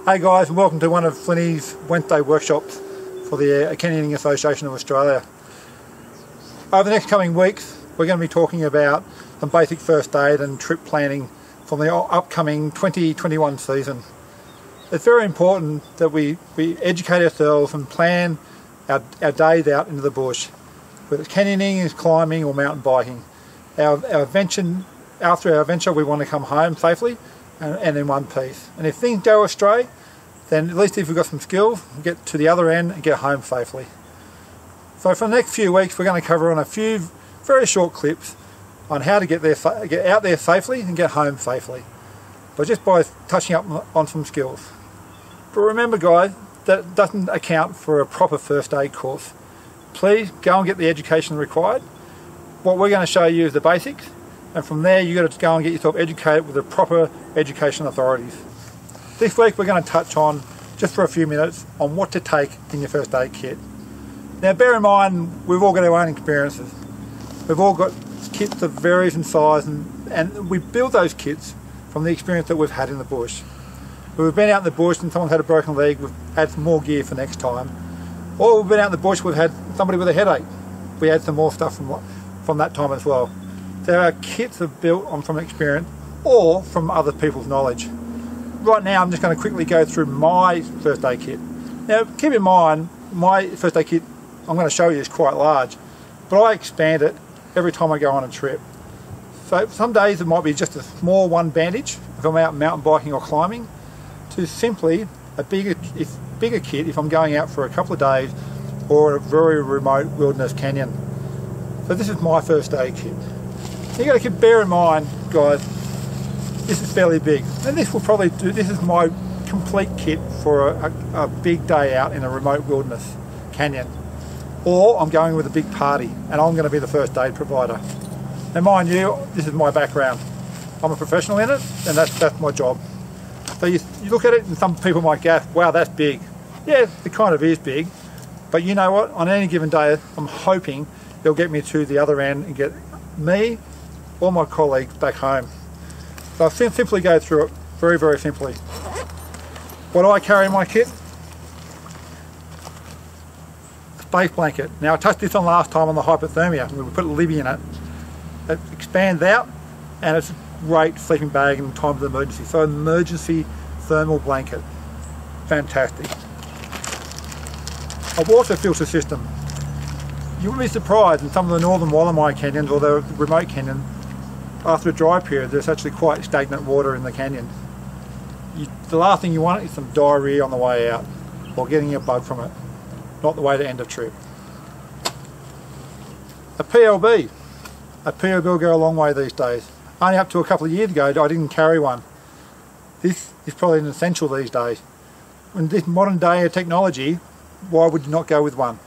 Hey guys, and welcome to one of Flinny's Wednesday workshops for the Canyoning Association of Australia. Over the next coming weeks we're going to be talking about some basic first aid and trip planning from the upcoming 2021 season. It's very important that we educate ourselves and plan our days out into the bush, whether it's canyoning, climbing or mountain biking. After our adventure we want to come home safely and in one piece. And if things go astray, then at least if we've got some skills, we'll get to the other end and get home safely. So for the next few weeks we're going to cover on a few very short clips on how to get out there safely and get home safely, but just by touching up on some skills. But remember guys, that doesn't account for a proper first aid course. Please go and get the education required. What we're going to show you is the basics, and from there you've got to go and get yourself educated with the proper education authorities. This week we're going to touch on, just for a few minutes, on what to take in your first aid kit. Now bear in mind, we've all got our own experiences. We've all got kits of varies in size, and we build those kits from the experience that we've had in the bush. When we've been out in the bush and someone's had a broken leg, we've had some more gear for next time. Or we've been out in the bush, we've had somebody with a headache. We had some more stuff from that time as well. So our kits are built from experience or from other people's knowledge. Right now I'm just going to quickly go through my first aid kit. Now keep in mind, my first aid kit I'm going to show you is quite large, but I expand it every time I go on a trip. So some days it might be just a small one bandage if I'm out mountain biking or climbing, to simply a bigger kit if I'm going out for a couple of days or a very remote wilderness canyon. So this is my first aid kit. You got to bear in mind guys, this is fairly big, and this is my complete kit for a big day out in a remote wilderness canyon, or I'm going with a big party and I'm going to be the first aid provider. And mind you, this is my background. I'm a professional in it, and that's my job. So you look at it and some people might go, wow, that's big. Yeah, it kind of is big, but you know what, on any given day I'm hoping it'll get me to the other end and get me or my colleagues back home. So I'll simply go through it very, very simply. What do I carry in my kit? Space blanket. Now I touched this on last time on the hypothermia. We put a Libby in it. It expands out, and it's a great sleeping bag in times of emergency. So emergency thermal blanket. Fantastic. A water filter system. You wouldn't be surprised in some of the northern Wallamai canyons or the remote canyons, after a dry period there's actually quite stagnant water in the canyon. The last thing you want is some diarrhea on the way out, or getting a bug from it. Not the way to end a trip. A PLB. A PLB will go a long way these days. Only up to a couple of years ago I didn't carry one. This is probably an essential these days. In this modern day of technology, why would you not go with one?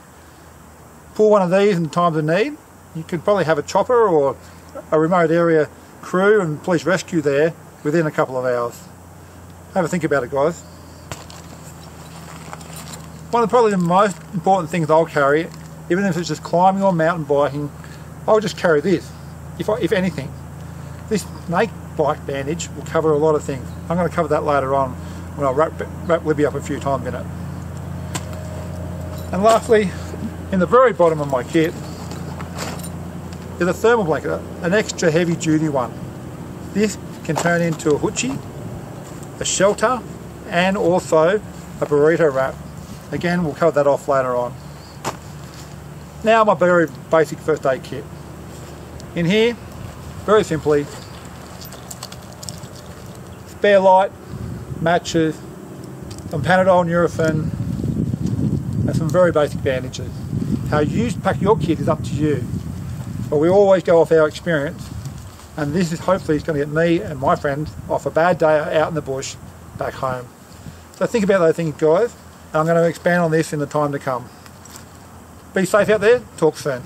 Pull one of these in times of need. You could probably have a chopper or a remote area crew and police rescue there within a couple of hours. Have a think about it guys. One of probably the most important things I'll carry, even if it's just climbing or mountain biking, I'll just carry this, if anything. This snake bite bandage will cover a lot of things. I'm going to cover that later on when I wrap Libby up a few times in it. And lastly, in the very bottom of my kit is a thermal blanket, an extra heavy duty one. This can turn into a hoochie, a shelter, and also a burrito wrap. Again, we'll cover that off later on. Now my very basic first aid kit. In here, very simply, spare light, matches, some Panadol Nurofen, and some very basic bandages. How you pack your kit is up to you, but we always go off our experience, and this is hopefully going to get me and my friends off a bad day out in the bush back home. So think about those things guys, and I'm going to expand on this in the time to come. Be safe out there, talk soon.